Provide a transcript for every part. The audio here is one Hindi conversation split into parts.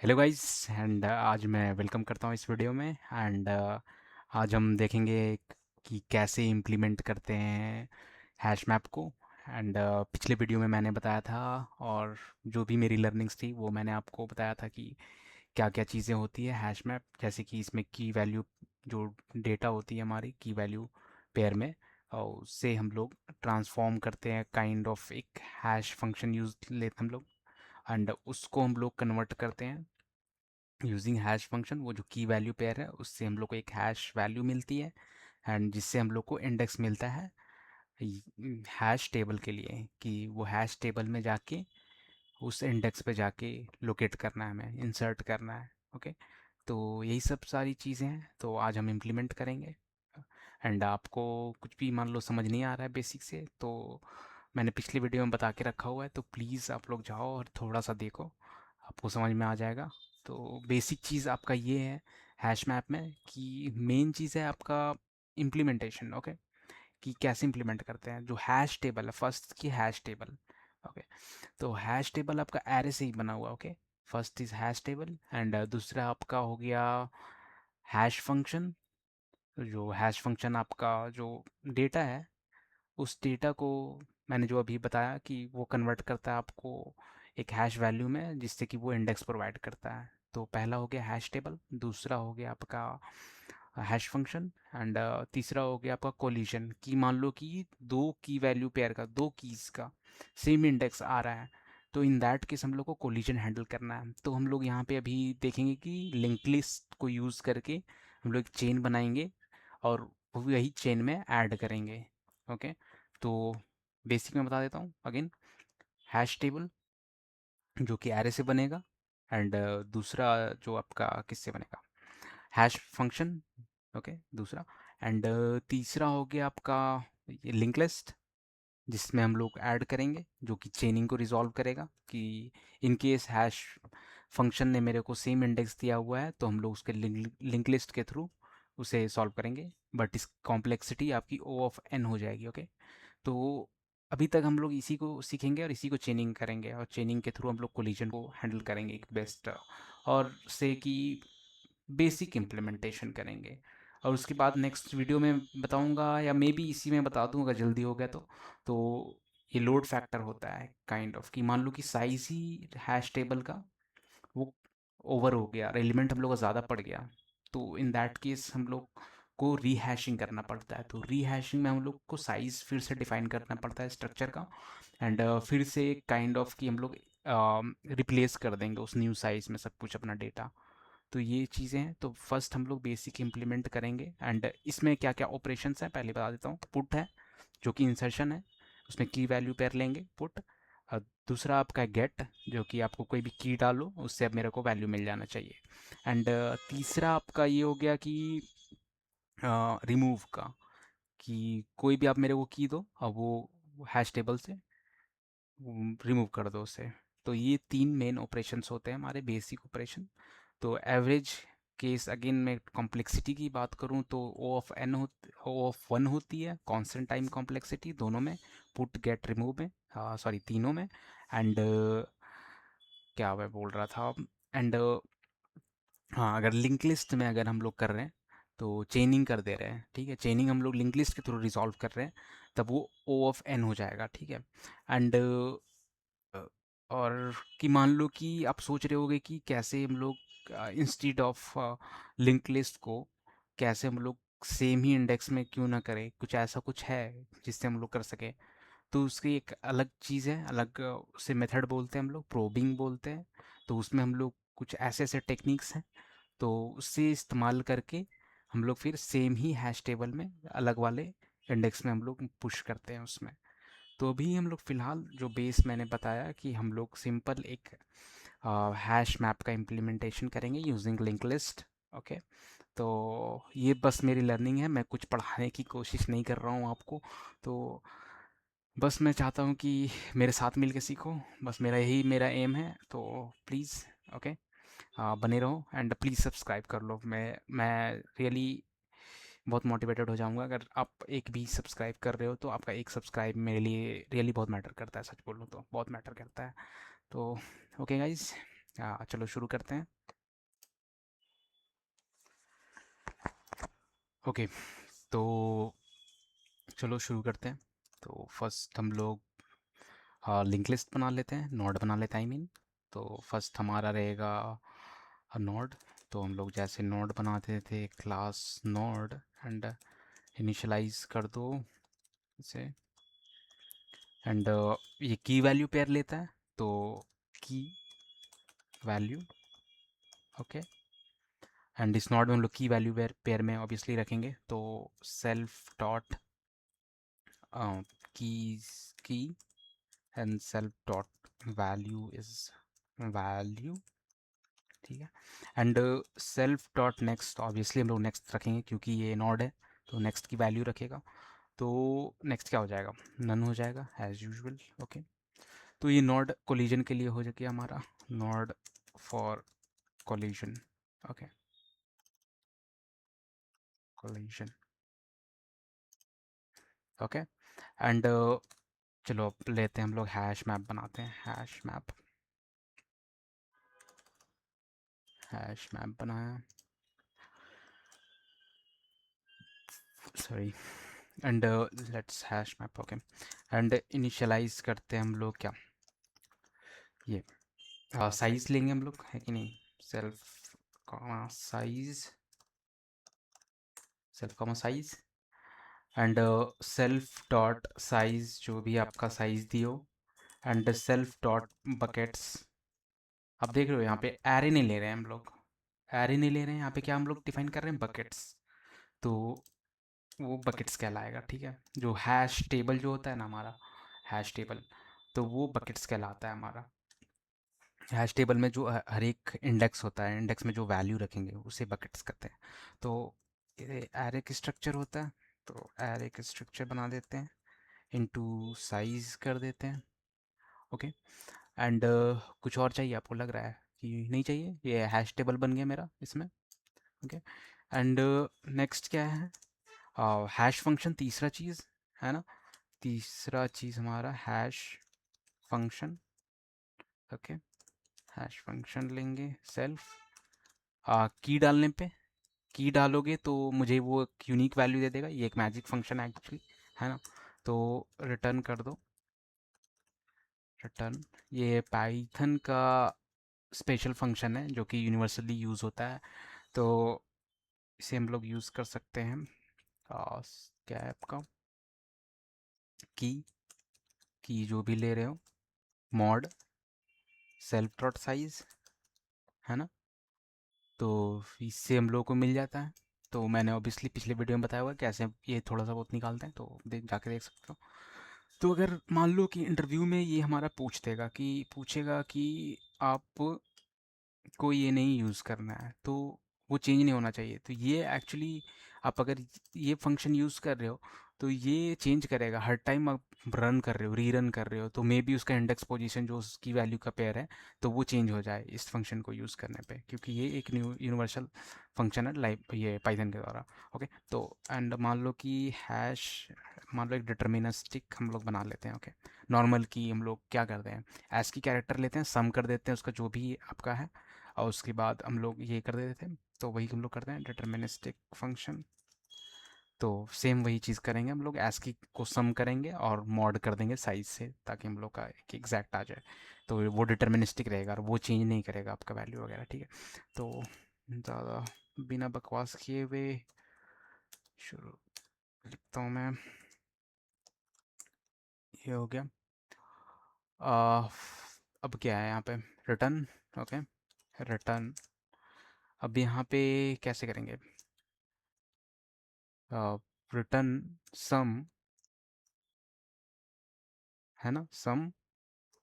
हेलो गाइस एंड आज मैं वेलकम करता हूँ इस वीडियो में एंड आज हम देखेंगे कि कैसे इम्प्लीमेंट करते हैं हैश मैप को। एंड पिछले वीडियो में मैंने बताया था और जो भी मेरी लर्निंग्स थी वो मैंने आपको बताया था कि क्या क्या चीज़ें होती है हैश मैप, जैसे कि इसमें की वैल्यू जो डेटा होती है हमारी की वैल्यू पेयर में, और उससे हम लोग ट्रांसफॉर्म करते हैं काइंड ऑफ एक हैश फंक्शन यूज लेते हम लोग एंड उसको हम लोग कन्वर्ट करते हैं यूजिंग हैश फंक्शन। वो जो की वैल्यू पेयर है उससे हम लोग को एक हैश वैल्यू मिलती है एंड जिससे हम लोग को इंडेक्स मिलता है हैश टेबल के लिए, कि वो हैश टेबल में जाके उस इंडेक्स पे जाके लोकेट करना है, हमें इंसर्ट करना है। ओके, तो यही सब सारी चीज़ें हैं तो आज हम इम्प्लीमेंट करेंगे। एंड आपको कुछ भी मान लो समझ नहीं आ रहा है बेसिक से, तो मैंने पिछले वीडियो में बता के रखा हुआ है, तो प्लीज़ आप लोग जाओ और थोड़ा सा देखो, आपको समझ में आ जाएगा। तो बेसिक चीज़ आपका ये है हैश मैप में कि मेन चीज़ है आपका इम्प्लीमेंटेशन। ओके, कि कैसे इम्प्लीमेंट करते हैं जो हैश टेबल है, फर्स्ट की हैश टेबल। ओके, तो हैश टेबल आपका एरे से ही बना हुआ। Okay, first is hash table and दूसरा आपका हो गया हैश फंक्शन। जो हैश फंक्शन आपका जो डेटा है उस डेटा को मैंने जो अभी बताया कि वो कन्वर्ट करता है आपको एक हैश वैल्यू में, जिससे कि वो इंडेक्स प्रोवाइड करता है। तो पहला हो गया हैश टेबल, दूसरा हो गया आपका हैश फंक्शन एंड तीसरा हो गया आपका कोलिजन। कि मान लो कि दो की वैल्यू पेयर का, दो कीज का सेम इंडेक्स आ रहा है, तो इन दैट केस हम लोग को कोलिजन हैंडल करना है। तो हम लोग यहाँ पे अभी देखेंगे कि लिंक लिस्ट को यूज़ करके हम लोग एक चेन बनाएंगे और वो वही चेन में ऐड करेंगे। ओके, तो बेसिक में बता देता हूँ अगेन। हैश टेबल जो कि एरे से बनेगा एंड दूसरा जो आपका किससे बनेगा, हैश फंक्शन। ओके, दूसरा एंड तीसरा हो गया आपका ये लिंक लिस्ट, जिसमें हम लोग ऐड करेंगे जो कि चेनिंग को रिजॉल्व करेगा। कि इन केस हैश फंक्शन ने मेरे को सेम इंडेक्स दिया हुआ है तो हम लोग उसके लिंक लिस्ट के थ्रू उसे सॉल्व करेंगे, बट इस कॉम्प्लेक्सिटी आपकी ओ ऑफ एन हो जाएगी। ओके, तो अभी तक हम लोग इसी को सीखेंगे और इसी को चेनिंग करेंगे और चेनिंग के थ्रू हम लोग कोलिजन को हैंडल करेंगे एक बेस्ट और से कि बेसिक इम्प्लीमेंटेशन करेंगे। और उसके बाद नेक्स्ट वीडियो में बताऊंगा या मे बी इसी में बता दूंगा जल्दी हो गया तो ये लोड फैक्टर होता है काइंड ऑफ, कि मान लो कि साइज ही हैश टेबल का वो ओवर हो गया, एलिमेंट हम लोग का ज़्यादा पड़ गया, तो इन दैट केस हम लोग को रीहैशिंग करना पड़ता है। तो रीहैशिंग में हम लोग को साइज़ फिर से डिफाइन करना पड़ता है स्ट्रक्चर का एंड फिर से काइंड ऑफ कि हम लोग रिप्लेस कर देंगे उस न्यू साइज में सब कुछ अपना डेटा। तो ये चीज़ें हैं, तो फर्स्ट हम लोग बेसिक इम्प्लीमेंट करेंगे एंड इसमें क्या क्या ऑपरेशंस हैं पहले बता देता हूँ। पुट है जो कि इंसर्शन है, उसमें की वैल्यू पेयर लेंगे पुट। दूसरा आपका गेट, जो कि आपको कोई भी की डालो उससे अब मेरे को वैल्यू मिल जाना चाहिए। एंड तीसरा आपका ये हो गया कि रिमूव का, कि कोई भी आप मेरे को की दो अब वो हैश टेबल से रिमूव कर दो उसे। तो ये तीन मेन ऑपरेशंस होते हैं हमारे बेसिक ऑपरेशन। तो एवरेज केस अगेन मैं कॉम्प्लेक्सिटी की बात करूँ तो ओ ऑफ एन हो, ओ ऑफ वन होती है कांस्टेंट टाइम कॉम्प्लेक्सिटी दोनों में, पुट गेट रिमूव में, सॉरी तीनों में। एंड क्या मैं बोल रहा था, एंड हाँ अगर लिंक लिस्ट में अगर हम लोग कर रहे हैं तो चेनिंग कर दे रहे हैं, ठीक है, चेनिंग हम लोग लिंक लिस्ट के थ्रू रिजॉल्व कर रहे हैं, तब वो ओ ऑफ एन हो जाएगा। ठीक है, एंड और कि मान लो कि आप सोच रहे होगे कि कैसे हम लोग इंस्टीड ऑफ लिंक लिस्ट को कैसे हम लोग सेम ही इंडेक्स में क्यों ना करें, कुछ ऐसा कुछ है जिससे हम लोग कर सके। तो उसकी एक अलग चीज़ है, अलग उसे मेथड बोलते हैं हम लोग, प्रोबिंग बोलते हैं। तो उसमें हम लोग कुछ ऐसे ऐसे टेक्निक्स हैं तो उससे इस्तेमाल करके हम लोग फिर सेम ही हैश टेबल में अलग वाले इंडेक्स में हम लोग पुश करते हैं उसमें। तो अभी हम लोग फ़िलहाल जो बेस मैंने बताया कि हम लोग सिंपल एक हैश मैप का इम्प्लीमेंटेशन करेंगे यूजिंग लिंक लिस्ट। ओके, तो ये बस मेरी लर्निंग है, मैं कुछ पढ़ाने की कोशिश नहीं कर रहा हूँ आपको। तो बस मैं चाहता हूँ कि मेरे साथ मिल के सीखो, बस मेरा यही मेरा एम है। तो प्लीज़ ओके, बने रहो एंड प्लीज़ सब्सक्राइब कर लो। मैं रियली बहुत मोटिवेटेड हो जाऊंगा अगर आप एक भी सब्सक्राइब कर रहे हो, तो आपका एक सब्सक्राइब मेरे लिए रियली बहुत मैटर करता है, सच बोलूँ तो बहुत मैटर करता है। तो ओके गाइज, चलो शुरू करते हैं। ओके, तो चलो शुरू करते हैं। तो फर्स्ट हम लोग लिंक लिस्ट बना लेते हैं, नोड बना लेते हैं आई मीन। तो फर्स्ट हमारा रहेगा नोड। तो हम लोग जैसे नोड बनाते थे, क्लास नोड एंड इनिशियलाइज कर दो इसे। एंड ये की वैल्यू पेयर लेता है, तो की वैल्यू। ओके, एंड इस नोड में हम लोग की वैल्यू पेयर में ऑब्वियसली रखेंगे। तो सेल्फ डॉट कीज की and self dot value is value. ठीक है, and self dot next, obviously हम लोग नेक्स्ट रखेंगे क्योंकि ये नोड है, तो नेक्स्ट की वैल्यू रखेगा। तो नेक्स्ट क्या हो जाएगा, नन हो जाएगा एज यूजुअल। ओके, तो ये नोड कोलिजन के लिए हो जाएगा हमारा, node for collision. Okay, collision. Okay, and चलो अब लेते हैं हम लोग हैश मैप बनाते हैं। हैश मैप बनाया, sorry. And let's hash map. Okay, and initialize करते हैं हम लोग क्या, ये साइज लेंगे हम लोग, है कि नहीं। Self comma size, self comma size and self dot size, जो भी आपका साइज दियो। And self dot buckets. अब देख रहे हो यहाँ पे एरे नहीं ले रहे हैं हम लोग, एरे नहीं ले रहे हैं यहाँ पे, क्या हम लोग डिफाइन कर रहे हैं, बकेट्स। तो वो बकेट्स कहलाएगा। ठीक है, जो हैश टेबल जो होता है ना हमारा, हैश टेबल, तो वो बकेट्स कहलाता है हमारा। हैश टेबल में जो हर एक इंडेक्स होता है, इंडेक्स में जो वैल्यू रखेंगे उसे बकेट्स कहते हैं। तो ये एरे का स्ट्रक्चर होता है, तो एरे का स्ट्रक्चर बना देते हैं, इनटू साइज कर देते हैं। ओके, एंड कुछ और चाहिए आपको, लग रहा है कि नहीं चाहिए, ये हैश टेबल बन गया मेरा इसमें। ओके, एंड नेक्स्ट क्या है, हैश फंक्शन, तीसरा चीज़ है ना, तीसरा चीज़ हमारा hash function. Okay, hash function लेंगे सेल्फ की डालने पे, की डालोगे तो मुझे वो यूनिक वैल्यू दे देगा, ये एक मैजिक फंक्शन है एक्चुअली, है ना। तो रिटर्न कर दो, रिटर्न। ये पाइथन का स्पेशल फंक्शन है जो कि यूनिवर्सली यूज़ होता है, तो इसे हम लोग यूज़ कर सकते हैं। कैप का की, जो भी ले रहे हो, मॉड सेल्फ डॉट साइज, है ना। तो इससे हम लोग को मिल जाता है। तो मैंने ऑब्वियसली पिछले वीडियो में बताया हुआ है कैसे ये थोड़ा सा बहुत निकालते हैं, तो जाके देख सकते हो। तो अगर मान लो कि इंटरव्यू में ये हमारा पूछेगा कि आप को ये नहीं यूज़ करना है, तो वो चेंज नहीं होना चाहिए। तो ये एक्चुअली आप अगर ये फंक्शन यूज़ कर रहे हो तो ये चेंज करेगा हर टाइम आप रन कर रहे हो, रीरन कर रहे हो, तो मे बी उसका इंडेक्स पोजीशन जो उसकी वैल्यू का पेयर है, तो वो चेंज हो जाए इस फंक्शन को यूज़ करने पे, क्योंकि ये एक न्यू यूनिवर्सल फंक्शन है लाइक ये पाइथन के द्वारा। ओके, तो एंड मान लो कि हैश, मान लो एक डिटर्मिनिस्टिक हम लोग बना लेते हैं। ओके, नॉर्मल की हम लोग क्या करते हैं, एस की कैरेक्टर लेते हैं, सम कर देते हैं उसका जो भी आपका है, और उसके बाद हम लोग ये कर देते थे, तो वही हम लोग करते हैं डिटर्मिनिस्टिक फंक्शन। तो सेम वही चीज़ करेंगे हम लोग, एस की को सम करेंगे और मॉड कर देंगे साइज से, ताकि हम लोग का एक एग्जैक्ट आ जाए। तो वो डिटर्मिनिस्टिक रहेगा और वो चेंज नहीं करेगा आपका वैल्यू वगैरह। ठीक है, तो ज़्यादा बिना बकवास किए हुए शुरू लिखता हूँ मैं। ये हो गया। आ, अब क्या है यहाँ पे, रिटर्न। Okay, return. अब यहाँ पे कैसे करेंगे, रिटर्न सम, है ना, सम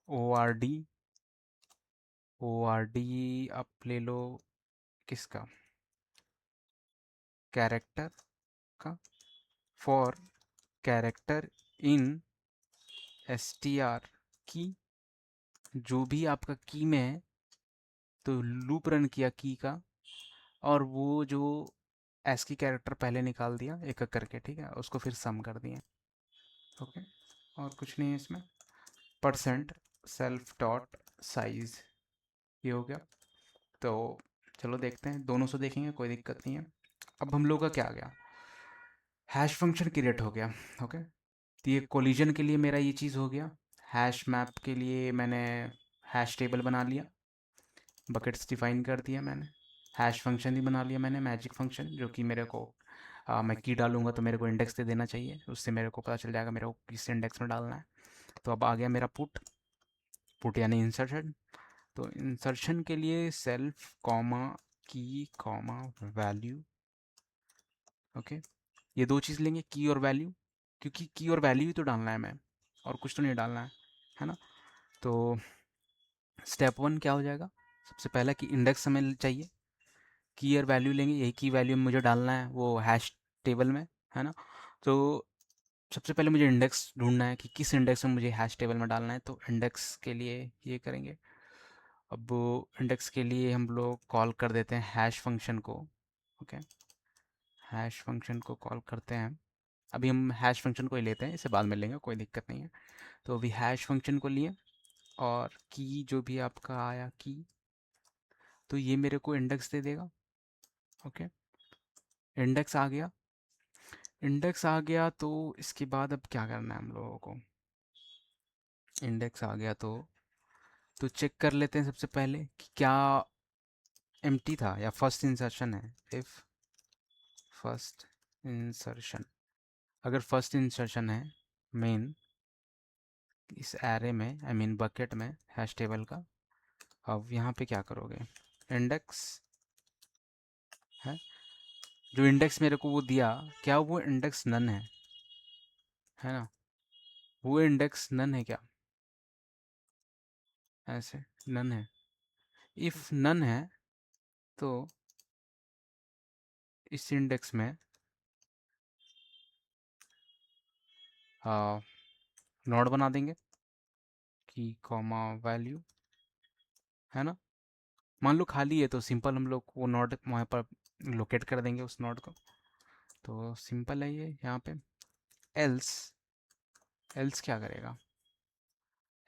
ओ आर डी आप ले लो, किसका, कैरेक्टर का, for character in S T R की, जो भी आपका की में है, तो लूप रन किया की का, और वो जो एस की कैरेक्टर पहले निकाल दिया एक एक करके, ठीक है, उसको फिर सम कर दिया। ओके, और कुछ नहीं है इसमें। परसेंट सेल्फ डॉट साइज, ये हो गया। तो चलो देखते हैं, दोनों से देखेंगे, कोई दिक्कत नहीं है। अब हम लोग का क्या आ गया, हैश फंक्शन क्रिएट हो गया। ओके, तो ये कोलिजन के लिए मेरा ये चीज़ हो गया। हैश मैप के लिए मैंने हैश टेबल बना लिया, बकेट्स डिफाइन कर दिया मैंने, हैश फंक्शन ही बना लिया मैंने, मैजिक फंक्शन, जो कि मेरे को मैं की डालूंगा तो मेरे को इंडेक्स दे देना चाहिए, उससे मेरे को पता चल जाएगा मेरे को किस इंडेक्स में डालना है। तो अब आ गया मेरा पुट, पुट यानी इंसर्शन। तो इंसर्शन के लिए सेल्फ कॉमा की कॉमा वैल्यू। ओके, ये दो चीज़ लेंगे, की और वैल्यू, क्योंकि की और वैल्यू ही तो डालना है मैं, और कुछ तो नहीं डालना है ना। तो स्टेप वन क्या हो जाएगा, सबसे पहला कि इंडेक्स हमें चाहिए, की और वैल्यू लेंगे, यही की वैल्यू मुझे डालना है वो हैश टेबल में, है ना। तो सबसे पहले मुझे इंडेक्स ढूंढना है कि किस इंडेक्स में मुझे हैश टेबल में डालना है, तो इंडेक्स के लिए ये करेंगे। अब इंडेक्स के लिए हम लोग कॉल कर देते हैं हैश फंक्शन को। ओके, हैश फंक्शन को कॉल करते हैं। अभी हम हैश फंक्शन को ही लेते हैं, इसे बाद में लेंगे, कोई दिक्कत नहीं है। तो अभी हैश फंक्शन को लिए, और की जो भी आपका आया की, तो ये मेरे को इंडेक्स दे देगा। ओके, इंडेक्स आ गया, इंडेक्स आ गया तो इसके बाद अब क्या करना है हम लोगों को, इंडेक्स आ गया तो चेक कर लेते हैं सबसे पहले कि क्या एम्प्टी था या फर्स्ट इंसर्शन है। इफ फर्स्ट इंसर्शन, अगर फर्स्ट इंसर्शन है मेन इस एरे में, आई मीन बकेट में हैश टेबल का, अब यहाँ पे क्या करोगे, इंडेक्स है, जो इंडेक्स मेरे को वो दिया, क्या वो इंडेक्स नन है ना, वो इंडेक्स नन है क्या, ऐसे नन है। इफ नन है तो इस इंडेक्स में नोड बना देंगे की कॉमा वैल्यू, है ना। मान लो खाली है तो सिंपल हम लोग वो नोड वहाँ पर लोकेट कर देंगे उस नोड को। तो सिंपल है ये यहाँ पे। एल्स, एल्स क्या करेगा,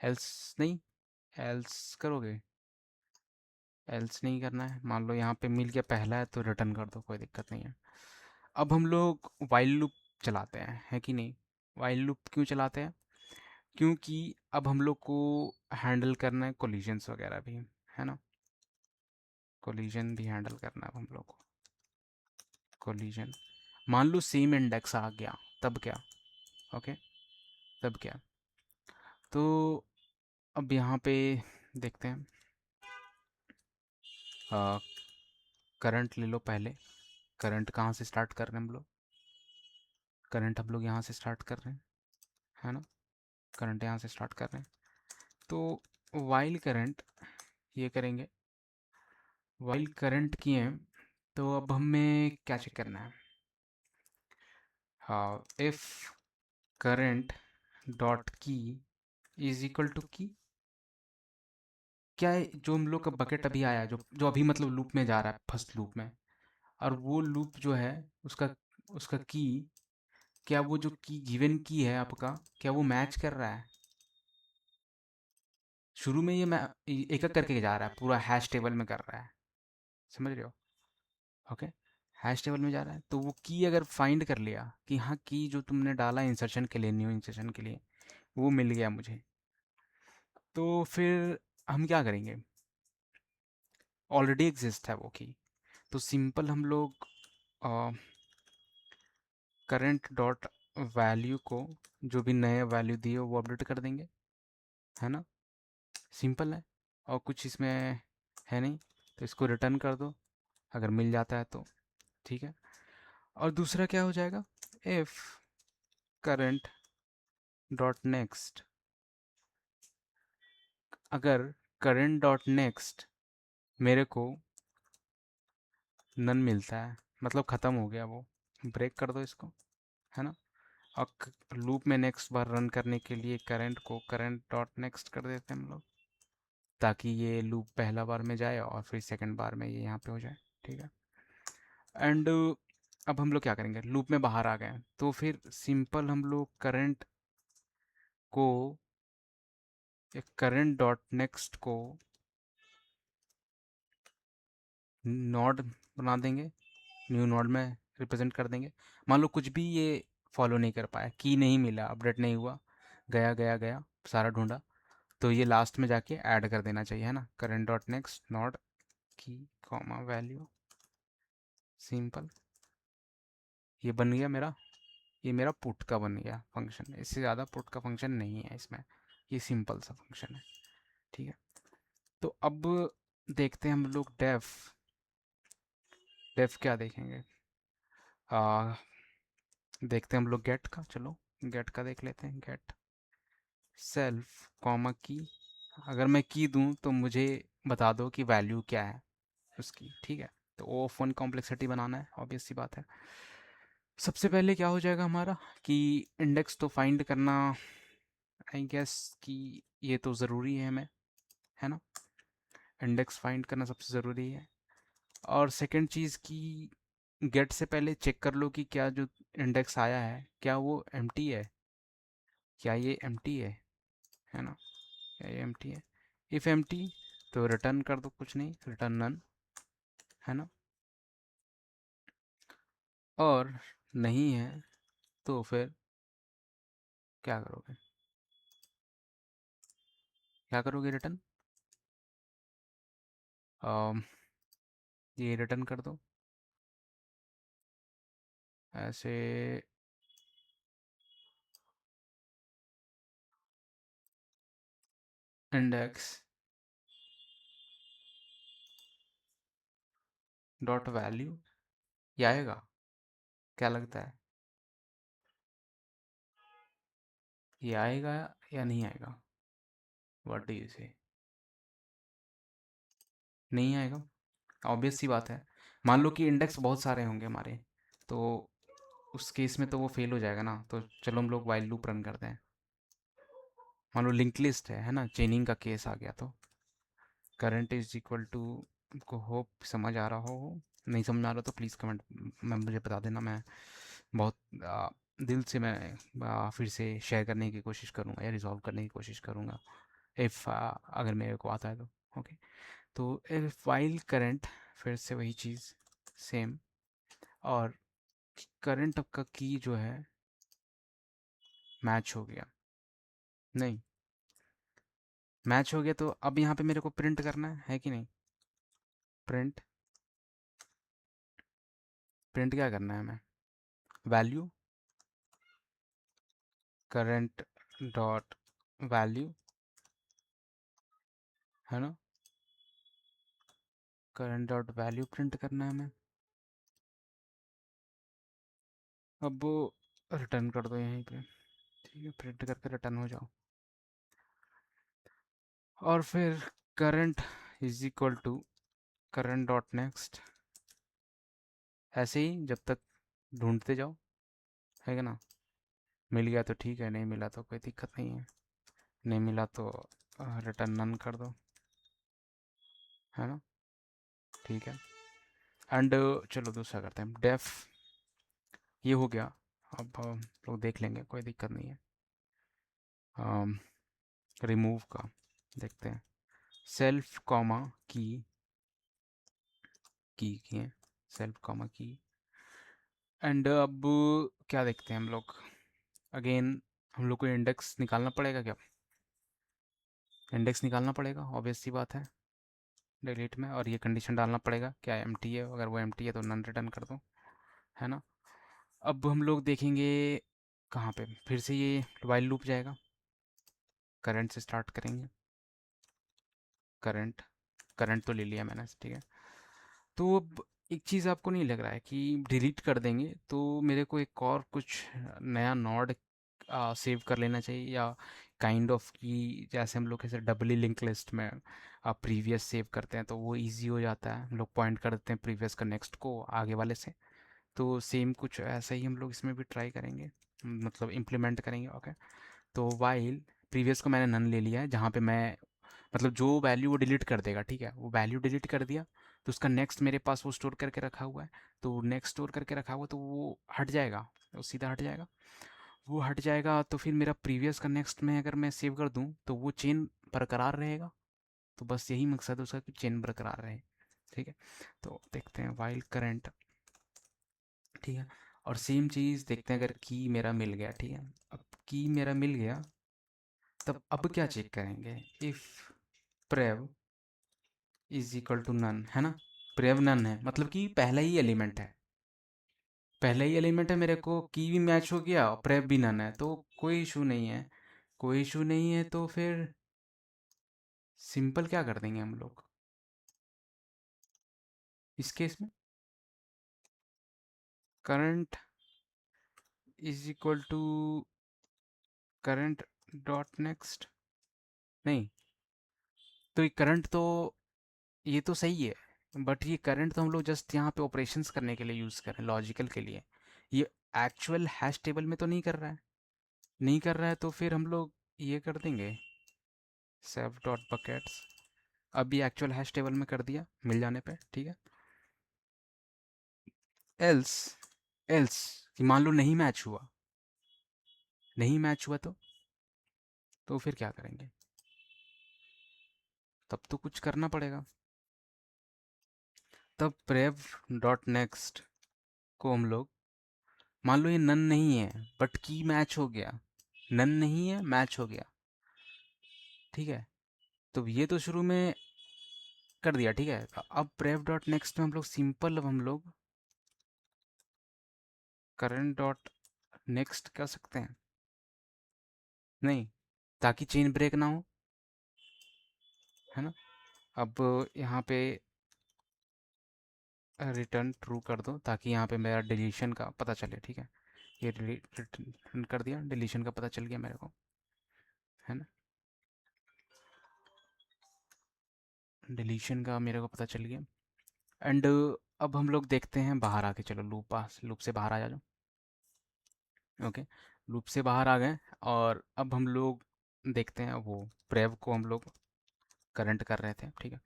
एल्स नहीं, एल्स करोगे, एल्स नहीं करना है। मान लो यहाँ पे मिल गया पहला है तो रिटर्न कर दो, कोई दिक्कत नहीं है। अब हम लोग वाइल लूप चलाते हैं, है कि नहीं। वाइल लूप क्यों चलाते हैं, क्योंकि अब हम लोग को हैंडल करना है कोलिजन्स वगैरह भी, है ना। कोलिजन भी हैंडल करना है अब हम लोग को। कोलिजन, मान लो सेम इंडेक्स आ गया, तब क्या। ओके, तब क्या, तो अब यहाँ पे देखते हैं, करंट ले लो पहले। करंट कहाँ से स्टार्ट कर रहे हैं हम लोग, करंट हम लोग यहाँ से स्टार्ट कर रहे हैं, है ना। करंट यहाँ से स्टार्ट कर रहे हैं, तो वाइल करंट ये करेंगे, वाइल करंट किए हैं, तो अब हमें क्या चेक करना है, हाँ, इफ करंट डॉट की इज इक्वल टू की, क्या है जो हम लोग का बकेट अभी आया, जो जो अभी मतलब लूप में जा रहा है फर्स्ट लूप में, और वो लूप जो है उसका उसका की, क्या वो जो की गिवन की है आपका, क्या वो मैच कर रहा है। शुरू में ये मैं एक एक करके जा रहा है, पूरा हैश टेबल में कर रहा है, समझ रहे हो। ओके, हैश टेबल में जा रहा है, तो वो की अगर फाइंड कर लिया कि हाँ की जो तुमने डाला इंसर्शन के लिए, न्यू इंसर्शन के लिए, वो मिल गया मुझे, तो फिर हम क्या करेंगे, ऑलरेडी एग्जिस्ट है वो की, तो सिंपल हम लोग करंट डॉट वैल्यू को, जो भी नए वैल्यू दिए वो अपडेट कर देंगे, है ना। सिंपल है, और कुछ इसमें है नहीं, तो इसको रिटर्न कर दो, अगर मिल जाता है तो ठीक है। और दूसरा क्या हो जाएगा, इफ करंट डॉट नेक्स्ट, अगर करंट डॉट नेक्स्ट मेरे को नन मिलता है, मतलब ख़त्म हो गया वो, ब्रेक कर दो इसको, है ना। और लूप में नेक्स्ट बार रन करने के लिए करंट को करंट डॉट नेक्स्ट कर देते हैं हम लोग, ताकि ये लूप पहला बार में जाए और फिर सेकंड बार में ये यहाँ पे हो जाए, ठीक है। एंड अब हम लोग क्या करेंगे, लूप में बाहर आ गए हैं, तो फिर सिंपल हम लोग करंट को, करंट डॉट नेक्स्ट को नोड बना देंगे, न्यू नोड में रिप्रेजेंट कर देंगे। मान लो कुछ भी ये फॉलो नहीं कर पाया, की नहीं मिला, अपडेट नहीं हुआ, गया गया गया, सारा ढूंढा, तो ये लास्ट में जाके ऐड कर देना चाहिए, है ना। करंट डॉट नेक्स्ट नॉट की कॉमा वैल्यू, सिंपल। ये बन गया मेरा, ये मेरा पुट का बन गया फंक्शन। इससे ज़्यादा पुट का फंक्शन नहीं है इसमें, ये सिंपल सा फंक्शन है, ठीक है। तो अब देखते हैं हम लोग डेफ। डेफ क्या देखेंगे, आ, देखते हैं हम लोग गेट का। चलो गेट का देख लेते हैं। गेट सेल्फ कॉमा की, अगर मैं की दूं तो मुझे बता दो कि वैल्यू क्या है उसकी, ठीक है। तो ओ ऑफ वन कॉम्प्लेक्सिटी बनाना है, ऑब्वियस सी बात है। सबसे पहले क्या हो जाएगा हमारा कि इंडेक्स तो फाइंड करना, आई गेस कि ये तो ज़रूरी है हमें, है ना। इंडेक्स फाइंड करना सबसे ज़रूरी है। और सेकंड चीज़ की गेट से पहले चेक कर लो कि क्या जो इंडेक्स आया है क्या वो एम्प्टी है, क्या ये एम्प्टी है ना। क्या ये एम्प्टी है? इफ़ एम्प्टी तो रिटर्न कर दो, कुछ नहीं, रिटर्न नन, है ना। और नहीं है तो फिर क्या करोगे, क्या करोगे रिटर्न, ये रिटर्न कर दो ऐसे। इंडेक्स डॉट वैल्यू, ये आएगा, क्या लगता है, ये आएगा या नहीं आएगा? व्हाट डू यू से? नहीं आएगा, ऑब्वियस सी बात है। मान लो कि इंडेक्स बहुत सारे होंगे हमारे, तो उस केस में तो वो फेल हो जाएगा ना। तो चलो हम लोग वाइल लूप रन करते हैं। मान लो लिंक लिस्ट है ना, चेनिंग का केस आ गया, तो करंट इज इक्वल टू, को होप समझ आ रहा हो, नहीं समझ आ रहा तो प्लीज़ कमेंट में मुझे बता देना। मैं बहुत दिल से मैं फिर से शेयर करने की कोशिश करूँगा या रिजॉल्व करने की कोशिश करूँगा, इफ़ अगर मेरे को आता है तो। ओके, तो इफ वाइल करंट, फिर से वही चीज़, सेम। और करंट का की जो है मैच हो गया, नहीं, मैच हो गया, तो अब यहाँ पे मेरे को प्रिंट करना है कि नहीं। प्रिंट, प्रिंट क्या करना है हमें, वैल्यू, करंट डॉट वैल्यू, है ना। करंट डॉट वैल्यू प्रिंट करना है हमें। अब वो रिटर्न कर दो यहीं पे, ठीक है, प्रिंट करके रिटर्न हो जाओ। और फिर current is equal to current dot next, ऐसे ही जब तक ढूंढते जाओ, है ना। मिल गया तो ठीक है, नहीं मिला तो कोई दिक्कत नहीं है, नहीं मिला तो रिटर्न नन कर दो, है ना, ठीक है। एंड चलो दूसरा करते हैं, डेफ, ये हो गया। अब हम लोग देख लेंगे, कोई दिक्कत नहीं है। रिमूव का देखते हैं, सेल्फ कॉमा की, की है, सेल्फ कॉमा की। एंड अब क्या देखते हैं हम लोग, अगेन हम लोग को इंडेक्स निकालना पड़ेगा क्या, इंडेक्स निकालना पड़ेगा, ऑब्वियस सी बात है, डिलीट में। और ये कंडीशन डालना पड़ेगा क्या एम्प्टी है, अगर वो एम्प्टी है तो नन रिटर्न कर दो, है ना। अब हम लोग देखेंगे कहाँ पे, फिर से ये वाइल लूप जाएगा, करंट से स्टार्ट करेंगे। करंट, करंट तो ले लिया मैंने, ठीक है। तो अब एक चीज़ आपको नहीं लग रहा है कि डिलीट कर देंगे तो मेरे को एक और कुछ नया नोड सेव कर लेना चाहिए, या काइंड ऑफ की जैसे हम लोग ऐसे डबली लिंक लिस्ट में प्रीवियस सेव करते हैं तो वो इजी हो जाता है, हम लोग पॉइंट कर देते हैं प्रीवियस का नेक्स्ट को आगे वाले से। तो सेम कुछ ऐसा ही हम लोग इसमें भी ट्राई करेंगे, मतलब इम्प्लीमेंट करेंगे। ओके, तो वाइल प्रीवियस को मैंने नन ले लिया है, जहाँ पे मैं मतलब जो वैल्यू वो डिलीट कर देगा, ठीक है, वो वैल्यू डिलीट कर दिया, तो उसका नेक्स्ट मेरे पास वो स्टोर करके रखा हुआ है। तो नेक्स्ट स्टोर करके रखा हुआ तो वो हट जाएगा, वो सीधा हट जाएगा। वो हट जाएगा तो फिर मेरा प्रीवियस का नेक्स्ट में अगर मैं सेव कर दूँ तो वो चेन बरकरार रहेगा। तो बस यही मकसद है उसका कि चेन बरकरार रहे। ठीक है, तो देखते हैं वाइल करंट, ठीक है। और सेम चीज़ देखते हैं, अगर की मेरा मिल गया, ठीक है। अब की मेरा मिल गया, तब अब क्या चेक करेंगे, if prev is equal to none, है ना। प्रेव नन है मतलब कि पहला ही एलिमेंट है, पहला ही एलिमेंट है, मेरे को की भी मैच हो गया और प्रेव भी नन है, तो कोई इशू नहीं है। कोई इशू नहीं है तो फिर सिंपल क्या कर देंगे हम लोग इस केस में, current is equal to current dot next, नहीं, तो ये करंट तो, ये तो सही है, बट ये करंट तो हम लोग जस्ट यहाँ पे ऑपरेशंस करने के लिए यूज़ कर रहे हैं, लॉजिकल के लिए। ये एक्चुअल हैश टेबल में तो नहीं कर रहा है, नहीं कर रहा है, तो फिर हम लोग ये कर देंगे सेव डॉट बकेट्स, अभी एक्चुअल हैश टेबल में कर दिया मिल जाने पे, ठीक है। एल्स, एल्स कि मान लो नहीं मैच हुआ, नहीं मैच हुआ तो फिर क्या करेंगे, तब तो कुछ करना पड़ेगा। तब प्रेव डॉट नेक्स्ट को हम लोग, मान लो ये नन नहीं है बट की मैच हो गया, नन नहीं है मैच हो गया, ठीक है। तो ये तो शुरू में कर दिया, ठीक है। अब प्रेव डॉट नेक्स्ट में हम लोग सिंपल, अब हम लोग करंट डॉट नेक्स्ट कर सकते हैं, नहीं, ताकि चेन ब्रेक ना हो, है ना। अब यहाँ पे रिटर्न ट्रू कर दो ताकि यहाँ पे मेरा डिलीशन का पता चले, ठीक है। ये रिटर्न कर दिया, डिलीशन का पता चल गया मेरे को, है ना। डिलीशन का मेरे को पता चल गया। एंड अब हम लोग देखते हैं बाहर आके, चलो लूप से बाहर आ जाओ, ओके। लूप से बाहर आ गए, और अब हम लोग देखते हैं वो प्रेव को हम लोग करंट कर रहे थे, ठीक है।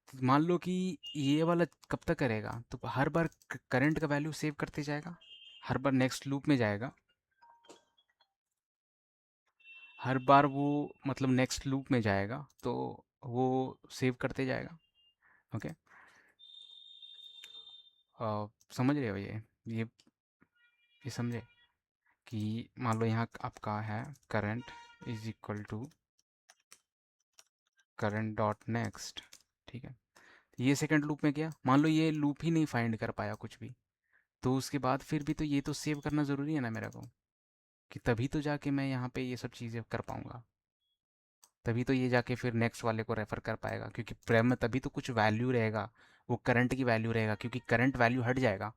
तो मान लो कि ये वाला कब तक करेगा, तो हर बार करंट का वैल्यू सेव करते जाएगा, हर बार नेक्स्ट लूप में जाएगा, हर बार वो मतलब नेक्स्ट लूप में जाएगा, तो वो सेव करते जाएगा, ओके। समझ रहे हो ये समझे कि मान लो यहाँ आपका है current is equal to current dot next, ठीक है। ये सेकंड लूप में गया, मान लो ये लूप ही नहीं फाइंड कर पाया कुछ भी, तो उसके बाद फिर भी तो ये तो सेव करना ज़रूरी है ना मेरे को, कि तभी तो जाके मैं यहाँ पे ये सब चीज़ें कर पाऊँगा, तभी तो ये जाके फिर नेक्स्ट वाले को रेफर कर पाएगा, क्योंकि प्रेम में तभी तो कुछ वैल्यू रहेगा, वो करंट की वैल्यू रहेगा, क्योंकि करंट वैल्यू हट जाएगा,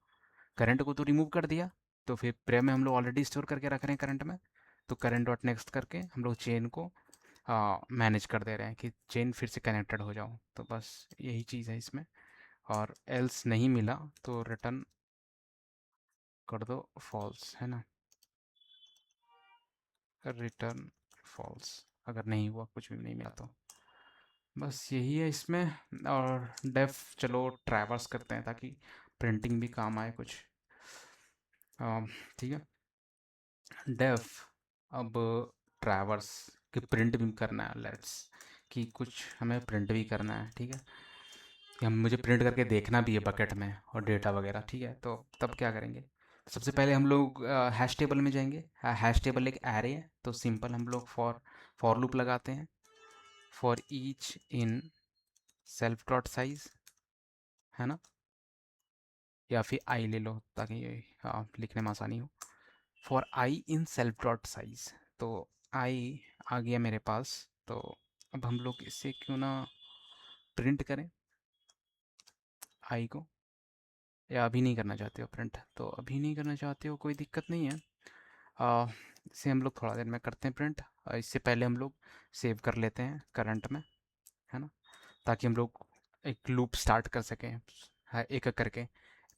करंट को तो रिमूव कर दिया, तो फिर प्रेम में हम लोग ऑलरेडी स्टोर करके रख रहे हैं करंट में, तो करंट डॉट नेक्स्ट करके हम लोग चेन को मैनेज कर दे रहे हैं कि चेन फिर से कनेक्टेड हो जाओ, तो बस यही चीज़ है इसमें। और एल्स नहीं मिला तो रिटर्न कर दो फॉल्स, है ना, रिटर्न फॉल्स, अगर नहीं हुआ कुछ भी नहीं मिला तो, बस यही है इसमें। और डेफ चलो ट्रैवर्स करते हैं ताकि प्रिंटिंग भी काम आए कुछ, ठीक है। डेफ अब ट्रैवर्स की प्रिंट भी करना है, लेट्स कि कुछ हमें प्रिंट भी करना है, ठीक है, कि हम मुझे प्रिंट करके देखना भी है बकेट में और डेटा वगैरह, ठीक है। तो तब क्या करेंगे, सबसे पहले हम लोग हैश टेबल में जाएंगे, हैश टेबल एक एरे है, तो सिंपल हम लोग फॉर लूप लगाते हैं, for each in self dot size, है ना, या फिर आई ले लो ताकि लिखने में आसानी हो, for I in self dot size, तो आई आ गया मेरे पास, तो अब हम लोग इसे क्यों ना प्रिंट करें आई को, या अभी नहीं करना चाहते हो प्रिंट, तो अभी नहीं करना चाहते हो कोई दिक्कत नहीं है, आ, इसे हम लोग थोड़ा देर में करते हैं प्रिंट, इससे पहले हम लोग सेव कर लेते हैं करंट में, है ना, ताकि हम लोग एक लूप स्टार्ट कर सकें, हाँ, एक एक करके।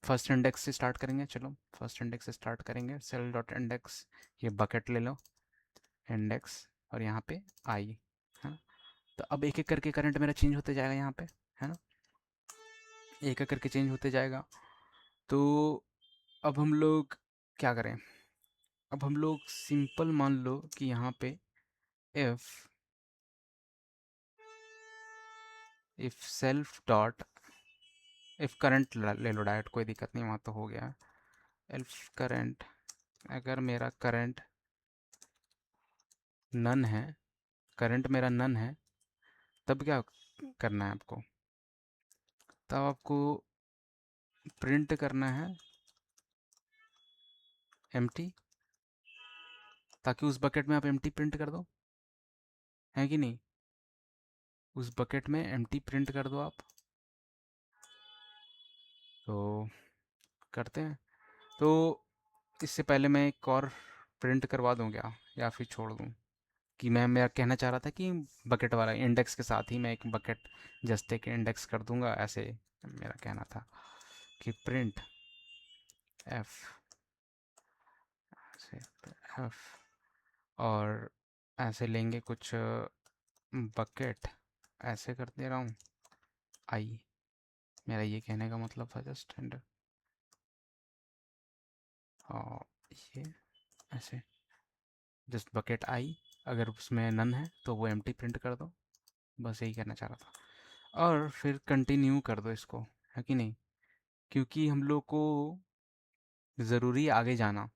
फर्स्ट इंडेक्स से स्टार्ट करेंगे, चलो फर्स्ट इंडेक्स से स्टार्ट करेंगे, सेल डॉट इंडेक्स, ये बकेट ले लो, इंडेक्स, और यहाँ पे आई, है ना। तो अब एक एक करके करंट मेरा चेंज होते जाएगा यहाँ पे, है ना, एक एक करके चेंज होते जाएगा। तो अब हम लोग क्या करें, अब हम लोग सिंपल मान लो कि यहाँ पे if if self dot if current ले लो डायरेक्ट, कोई दिक्कत नहीं, वहाँ तो हो गया। इफ़ करंट, अगर मेरा करंट नन है, करंट मेरा नन है, तब क्या करना है आपको? तब आपको प्रिंट करना है एम्प्टी, ताकि उस बकेट में आप एम्प्टी प्रिंट कर दो, है कि नहीं? उस बकेट में एम्प्टी प्रिंट कर दो आप। तो करते हैं। तो इससे पहले मैं एक और प्रिंट करवा दूं क्या, या फिर छोड़ दूं? कि मैं मेरा कहना चाह रहा था कि बकेट वाला इंडेक्स के साथ ही मैं एक बकेट जस्ट एक इंडेक्स कर दूंगा, ऐसे मेरा कहना था कि प्रिंट एफ, ऐसे एफ, और ऐसे लेंगे कुछ बकेट, ऐसे कर दे रहा हूँ आई। मेरा ये कहने का मतलब था जस्ट एंड, और ये ऐसे जस्ट बकेट आई, अगर उसमें नन है तो वो एम्प्टी प्रिंट कर दो। बस यही कहना चाह रहा था। और फिर कंटिन्यू कर दो इसको, है कि नहीं? क्योंकि हम लोग को ज़रूरी है आगे जाना,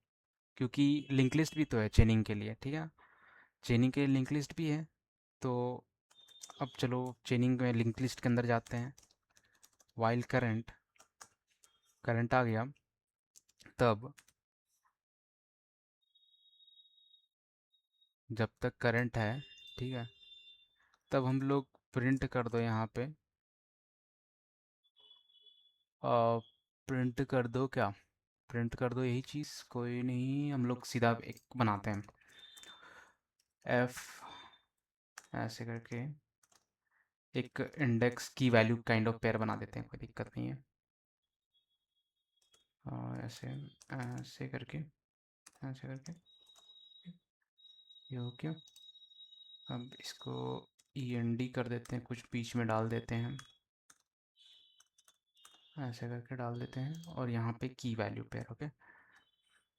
क्योंकि लिंक लिस्ट भी तो है चेनिंग के लिए, ठीक है? चेनिंग के लिए लिंक लिस्ट भी है। तो अब चलो चेनिंग में लिंक लिस्ट के अंदर जाते हैं। वाइल करंट, करंट आ गया, तब जब तक करंट है, ठीक है, तब हम लोग प्रिंट कर दो यहाँ पे, प्रिंट कर दो क्या, प्रिंट कर दो यही चीज़, कोई नहीं, हम लोग सीधा एक बनाते हैं एफ, ऐसे करके एक इंडेक्स की वैल्यू काइंड ऑफ पेयर बना देते हैं, कोई दिक्कत नहीं है। और ऐसे ऐसे करके, ऐसे करके ये हो गया। अब इसको ई कर देते हैं, कुछ बीच में डाल देते हैं, ऐसे करके डाल देते हैं, और यहाँ पे की वैल्यू पेयर, ओके।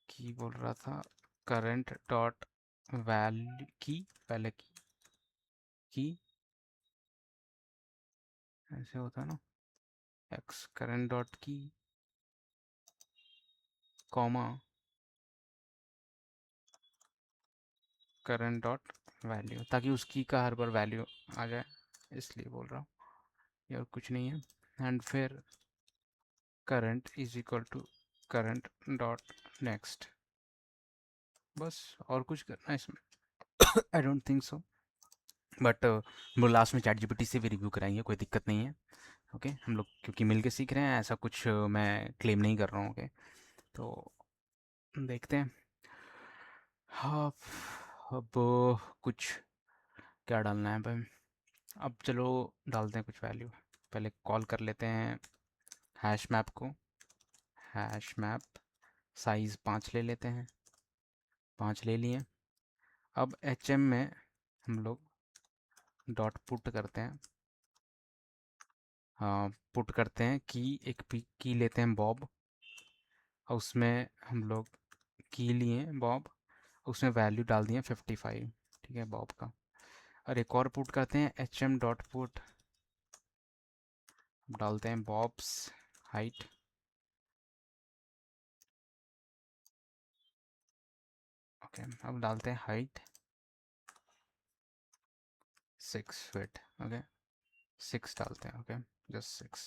की बोल रहा था, करंट डॉट वैल्यू की, पहले की ऐसे होता है ना, एक्स करंट डॉट की, कॉमा करंट डॉट वैल्यू, ताकि उसकी का हर बार वैल्यू आ जाए, इसलिए बोल रहा हूँ, ये और कुछ नहीं है। एंड फिर current is equal to current dot next, बस। और कुछ करना है इसमें? I don't think so, but हम लोग लास्ट में चैट जीपीटी से भी रिव्यू कराएंगे, कोई दिक्कत नहीं है। ओके, हम लोग क्योंकि मिल के सीख रहे हैं, ऐसा कुछ मैं क्लेम नहीं कर रहा हूँ। ओके, तो देखते हैं। हाँ, अब कुछ क्या डालना है भाई? अब चलो डालते हैं कुछ वैल्यू। पहले कॉल कर लेते हैं हैश मैप को, हैश मैप साइज़ 5 ले लेते हैं, 5 ले लिए। अब एच एम में हम लोग डॉट पुट करते हैं, हाँ पुट करते हैं की, एक की लेते हैं बॉब, और उसमें हम लोग की लिए बॉब, उसमें वैल्यू डाल दिए 55, ठीक है, बॉब का। और एक और पुट करते हैं एच एम डॉट पुट, डालते हैं बॉब्स हाइट, ओके। अब डालते हैं हाइट 6 फीट, ओके, 6 डालते हैं, ओके, जस्ट 6।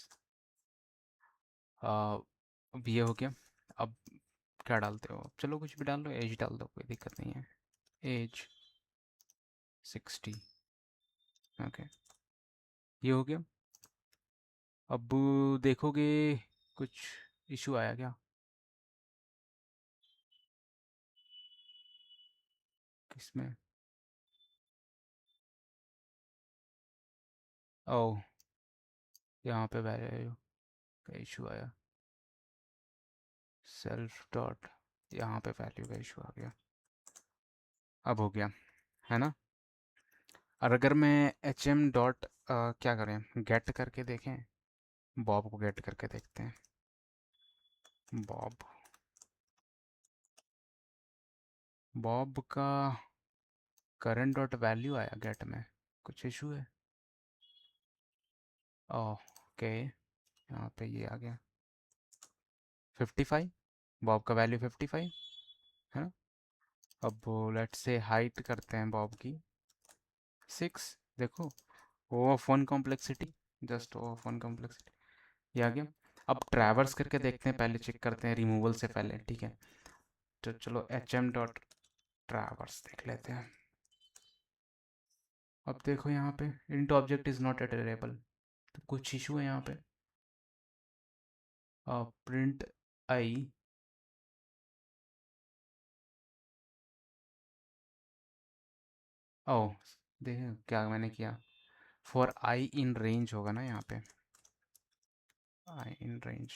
अब ये हो गया। अब क्या डालते हो? चलो कुछ भी डाल लो, एज डाल दो, कोई दिक्कत नहीं है, एज 60, ओके, ये हो गया। अब देखोगे कुछ इशू आया क्या किसमें? ओह, यहाँ पे वैल्यू का इशू आया, सेल्फ डॉट, यहाँ पे वैल्यू का इशू आ गया। अब हो गया, है ना? और अगर मैं एच एम डॉट क्या करें, गेट करके देखें, बॉब को गेट करके देखते हैं, बॉब, बॉब का करंट डॉट वैल्यू आया गेट में, कुछ इशू है? ओके, यहाँ पे ये आ गया 55, बॉब का वैल्यू 55 है ना। अब लेट्स से हाइट करते हैं बॉब की 6। देखो O of one complexity, just O of one complexity, ये आ गया। अब ट्रैवर्स करके देखते हैं, पहले चेक करते हैं रिमूवल से पहले, ठीक है। तो चलो एच एम डॉट ट्रैवर्स देख लेते हैं। अब देखो यहाँ पे int object is not iterable, तो कुछ इशू है यहाँ पे। प्रिंट आई, ओ देखो क्या मैंने किया, फॉर आई इन रेंज होगा ना यहाँ पे, आई इन रेंज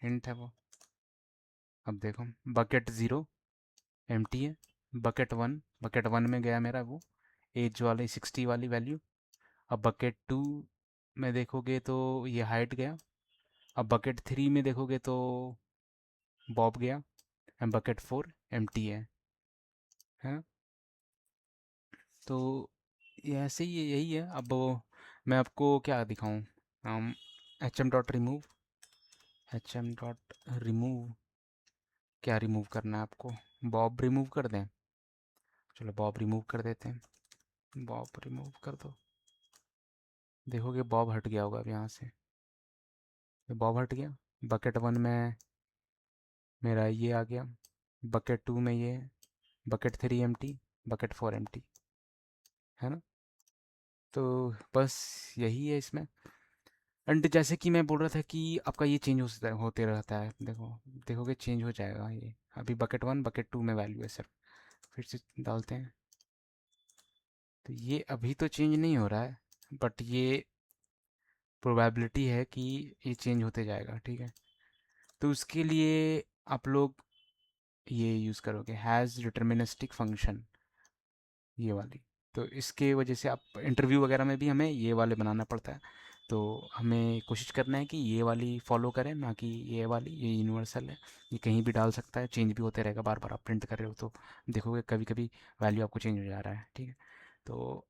हिंट है वो। अब देखो बकेट ज़ीरो एम्प्टी है, बकेट वन में गया मेरा वो एज वाली 60 वाली वैल्यू। अब बकेट टू में देखोगे तो ये हाइट गया। अब बकेट थ्री में देखोगे तो बॉब गया। एंड बकेट फोर एम्प्टी है ना। तो ये ऐसे ही यही है। अब मैं आपको क्या दिखाऊं, H M dot remove, H M dot remove, क्या रिमूव करना है आपको, बॉब रिमूव कर दें। चलो बॉब रिमूव कर देते हैं, बॉब रिमूव कर दो। देखोगे बॉब हट गया होगा अब यहाँ से, ये बॉब हट गया। बकेट वन में मेरा ये आ गया, बकेट टू में ये, bucket three empty, bucket four empty, है ना। तो बस यही है इसमें। एंड जैसे कि मैं बोल रहा था कि आपका ये चेंज होते रहता है, देखो देखोगे चेंज हो जाएगा ये। अभी बकेट वन बकेट टू में वैल्यू है सिर्फ, फिर से डालते हैं तो ये अभी तो चेंज नहीं हो रहा है, बट ये प्रोबेबिलिटी है कि ये चेंज होते जाएगा, ठीक है। तो उसके लिए आप लोग ये यूज़ करोगे हैज़ डिटर्मिनिस्टिक फंक्शन, ये वाली। तो इसके वजह से आप इंटरव्यू वगैरह में भी हमें ये वाले बनाना पड़ता है। तो हमें कोशिश करना है कि ये वाली फॉलो करें, ना कि ये वाली, ये यूनिवर्सल है, ये कहीं भी डाल सकता है, चेंज भी होते रहेगा, बार बार आप प्रिंट कर रहे हो तो देखोगे कभी कभी वैल्यू आपको चेंज हो जा रहा है, ठीक है। तो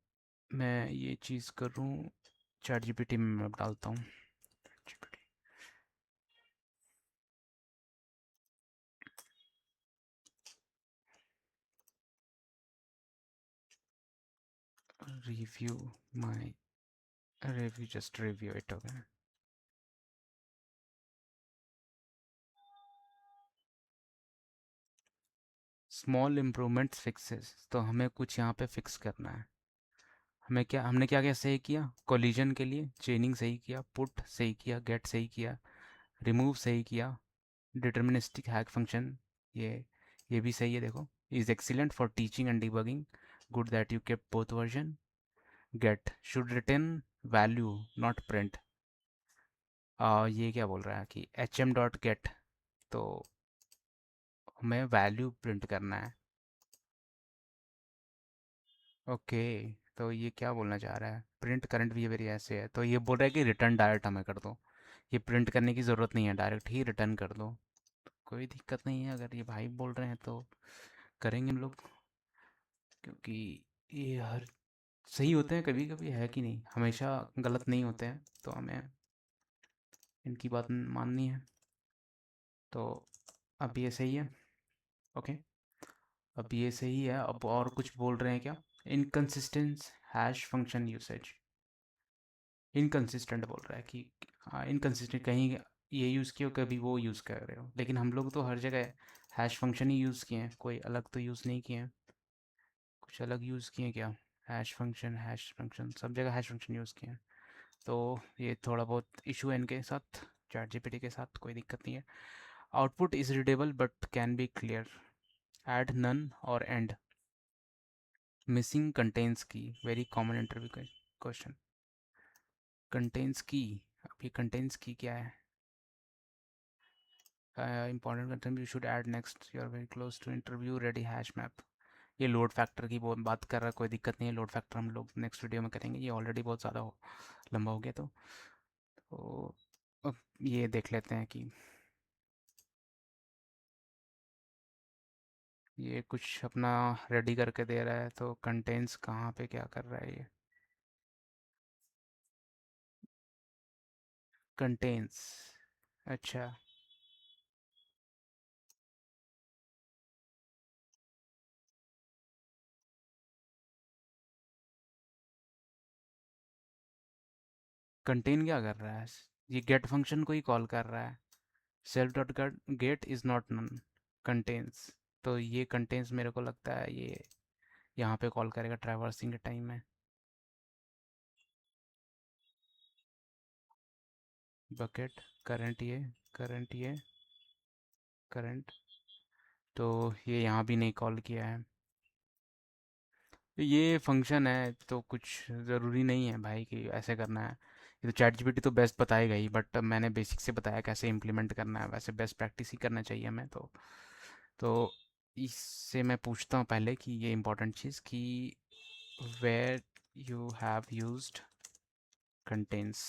मैं ये चीज़ करूँ, चैट जीपीटी में मैं डालता हूँ, review my review, just review it हो गया। स्मॉल इम्प्रूवमेंट्स फिक्सेस, तो हमें कुछ यहाँ पे फिक्स करना है। हमने क्या क्या सही किया, कोलिजन के लिए चेनिंग सही किया, पुट सही किया, गेट सही किया, रिमूव सही किया, डिटर्मिनिस्टिक हैक फंक्शन, ये भी सही है। देखो is excellent for teaching and debugging, good that you kept both version, get should return value not print. ये क्या बोल रहा है कि एच एम डॉट गेट, तो हमें वैल्यू प्रिंट करना है। ओके, तो ये क्या बोलना चाह रहा है, प्रिंट करंट बिहेवियर ऐसे है, तो ये बोल रहा है कि रिटर्न डायरेक्ट हमें कर दो, ये प्रिंट करने की ज़रूरत नहीं है, डायरेक्ट ही रिटर्न कर दो। कोई दिक्कत नहीं है, अगर ये भाई बोल रहे हैं तो करेंगे हम लोग, क्योंकि ये हर सही होते हैं कभी कभी, है कि नहीं, हमेशा गलत नहीं होते हैं, तो हमें इनकी बात माननी है। तो अब ये सही है, ओके। अब ये सही है, अब और कुछ बोल रहे हैं क्या, inconsistent hash function usage, inconsistent बोल रहा है कि हाँ इनकंसिस्टेंट, कहीं ये यूज़ किया हो कभी वो यूज़ कर रहे हो, लेकिन हम लोग तो हर जगह हैश फंक्शन ही यूज़ किए हैं, कोई अलग तो यूज़ नहीं किए हैं। कुछ अलग यूज़ किए हैं क्या, हैश फंक्शन सब जगह हैश फंक्शन यूज़ किए हैं। तो ये थोड़ा बहुत इशू है इनके साथ, चैट जीपीटी के साथ, कोई दिक्कत नहीं है। Output is readable but can be clear, add none और and, missing contains key, very common interview question. Contains key, अब ये कंटेन्स की क्या है, important content you should add next, you are very close to interview ready hash map. ये लोड फैक्टर की बात कर रहा है, कोई दिक्कत नहीं है, लोड फैक्टर हम लोग नेक्स्ट वीडियो में करेंगे, ये ऑलरेडी बहुत ज़्यादा लंबा हो गया। तो अब ये देख लेते हैं कि ये कुछ अपना रेडी करके दे रहा है, तो कंटेंट्स कहाँ पे क्या कर रहा है ये, कंटेन्स, अच्छा। कंटेन क्या कर रहा है? ये गेट फंक्शन को ही कॉल कर रहा है। Self dot get is not none contains, तो ये कंटेन्स मेरे को लगता है ये यहाँ पे कॉल करेगा ट्रैवर्सिंग के टाइम में। बकेट करंट ये करंट, तो ये यहाँ भी नहीं कॉल किया है। ये फंक्शन है तो कुछ ज़रूरी नहीं है भाई कि ऐसे करना है। ये तो चैट जीपीटी तो बेस्ट बताएगा ही, बट मैंने बेसिक से बताया कैसे इम्प्लीमेंट करना है, वैसे बेस्ट प्रैक्टिस ही करना चाहिए हमें। तो इससे मैं पूछता हूँ पहले कि ये इम्पोर्टेंट चीज़ कि where you have used contents.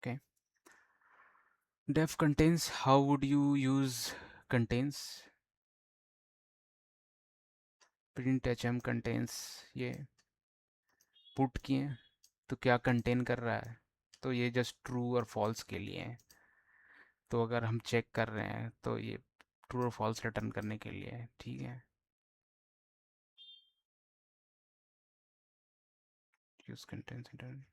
Okay, def contents, how would you use contents? Print H M contents, ये पुट किए तो क्या कंटेन कर रहा है? तो ये जस्ट ट्रू और फॉल्स के लिए है। तो अगर हम चेक कर रहे हैं तो ये ट्रू और फॉल्स रिटर्न करने के लिए है, ठीक है। यूज कंटेंट्स रिटर्न,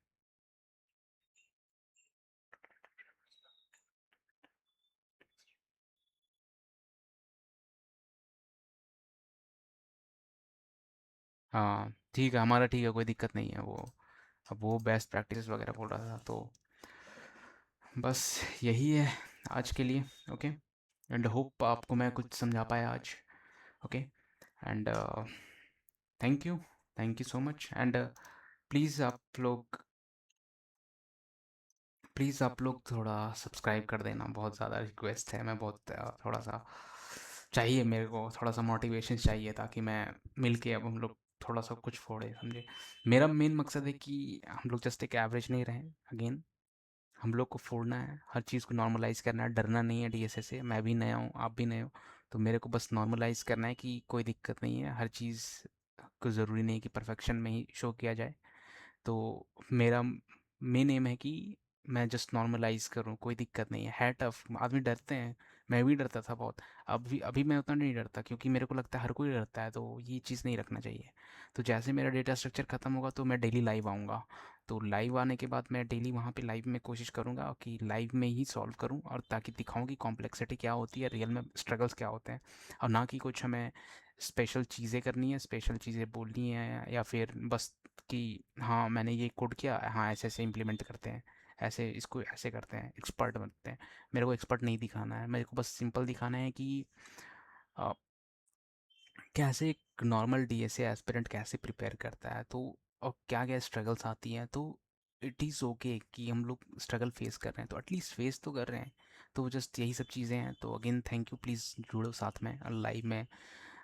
हाँ ठीक है, हमारा ठीक है, कोई दिक्कत नहीं है वो। अब वो बेस्ट प्रैक्टिस वगैरह बोल रहा था, तो बस यही है आज के लिए। ओके, एंड होप आपको मैं कुछ समझा पाया आज। Okay, and thank you, thank you so much. And please आप लोग थोड़ा सब्सक्राइब कर देना, बहुत ज़्यादा रिक्वेस्ट है। मैं बहुत थोड़ा सा चाहिए, मेरे को थोड़ा सा मोटिवेशन चाहिए ताकि मैं मिल के अब हम लोग थोड़ा सा कुछ फोड़े, समझे। मेरा मेन मकसद है कि हम लोग जस्ट एक एवरेज नहीं रहें। अगेन, हम लोग को फोड़ना है, हर चीज़ को नॉर्मलाइज करना है, डरना नहीं है डीएसए से। मैं भी नया हूँ, आप भी नए हो, तो मेरे को बस नॉर्मलाइज करना है कि कोई दिक्कत नहीं है। हर चीज़ को ज़रूरी नहीं कि परफेक्शन में ही शो किया जाए। तो मेरा मेन एम है कि मैं जस्ट नॉर्मलाइज करूँ, कोई दिक्कत नहीं है। है टफ, आदमी डरते हैं, मैं भी डरता था बहुत। अभी मैं उतना नहीं डरता, क्योंकि मेरे को लगता है हर कोई डरता है, तो ये चीज़ नहीं रखना चाहिए। तो जैसे मेरा डेटा स्ट्रक्चर ख़त्म होगा तो मैं डेली लाइव आऊँगा। तो लाइव आने के बाद मैं डेली वहाँ पे लाइव में कोशिश करूँगा कि लाइव में ही सॉल्व करूँ, और ताकि दिखाऊँ कि कॉम्प्लेक्सिटी क्या होती है, रियल में स्ट्रगल्स क्या होते हैं। और ना कि कुछ हमें स्पेशल चीज़ें करनी है, स्पेशल चीज़ें बोलनी है, या फिर बस कि हाँ मैंने ये कोड किया, हाँ ऐसे ऐसे इम्प्लीमेंट करते हैं, ऐसे इसको ऐसे करते हैं, एक्सपर्ट बनते हैं। मेरे को एक्सपर्ट नहीं दिखाना है, मेरे को बस सिंपल दिखाना है कि अ, कैसे एक नॉर्मल डीएसए एस्पिरेंट कैसे प्रिपेयर करता है, तो और क्या क्या स्ट्रगल्स आती हैं। तो इट इज़ ओके कि हम लोग स्ट्रगल फेस कर रहे हैं, तो एटलीस्ट फेस तो कर रहे हैं। तो जस्ट यही सब चीज़ें हैं। तो अगेन थैंक यू, प्लीज़ जुड़ो साथ में और लाइव में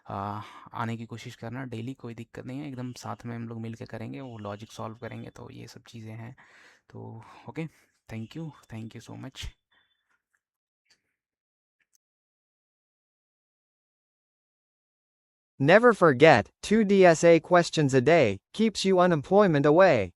आने की कोशिश करना डेली, कोई दिक्कत नहीं है। एकदम साथ में हम लोग मिल के करेंगे, वो लॉजिक सॉल्व करेंगे, तो ये सब चीज़ें हैं। तो okay, thank you so much. Never forget, 2 DSA questions a day keeps you unemployment away.